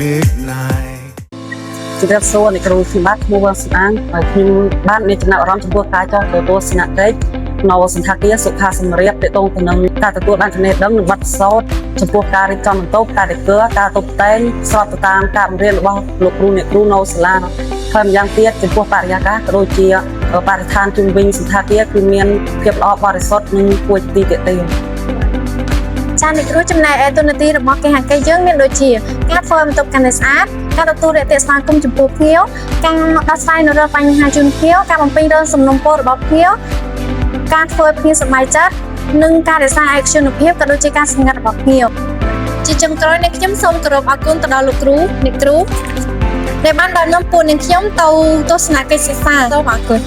good night ជំរាបសួរអ្នកគ្រូខ្ញុំបាទឈ្មោះវ៉ាន់ស្អាងខ្ញុំបានមានចំណាប់អារម្មណ៍ចំពោះការចោះទៅទស្សនកិច្ចនៅសន្តាគារសុខាសម្រាប់ទាក់ទងទៅនឹងការទទួលបានចំណេះដឹងនិងបទពិសោធន៍ចំពោះការរៀបចំបន្ទប់ការដេគ័រការតុបតែងស្របទៅតាមការបង្រៀនរបស់លោកគ្រូអ្នកគ្រូនៅសាលាហើយម្យ៉ាងទៀតចំពោះបរិយាកាសក៏ដូចជាបរិស្ថានជុំវិញសន្តាគារគឺមានភាពល្អបរិសុទ្ធនិងគួរទីទាក់ទាញចាអ្នកគ្រូចំណែកឯតួនាទីរបស់គេហកេយើងមានដូចជាការធ្វើបន្ទប់កាន់តែស្អាតការទទួលរាក់ទាក់ស្វាគមន៍ចំពោះភ្ញៀវការដោះស្រាយនៅរាល់បញ្ហាជូនភ្ញៀវការបំពេញរាល់សំណុំពររបស់ភ្ញៀវការធ្វើភ្ញៀវសប្បាយចិត្តនិងការរក្សាឯកជនភាពក៏ដូចជាការសម្ងាត់របស់ភ្ញៀវជាចុងក្រោយនេះខ្ញុំសូមគោរពអរគុណទៅដល់លោកគ្រូអ្នកគ្រូដែលបានដោយនាំពួកនាងខ្ញុំទៅទស្សនកិច្ចសិក្សាសូមអរគុណ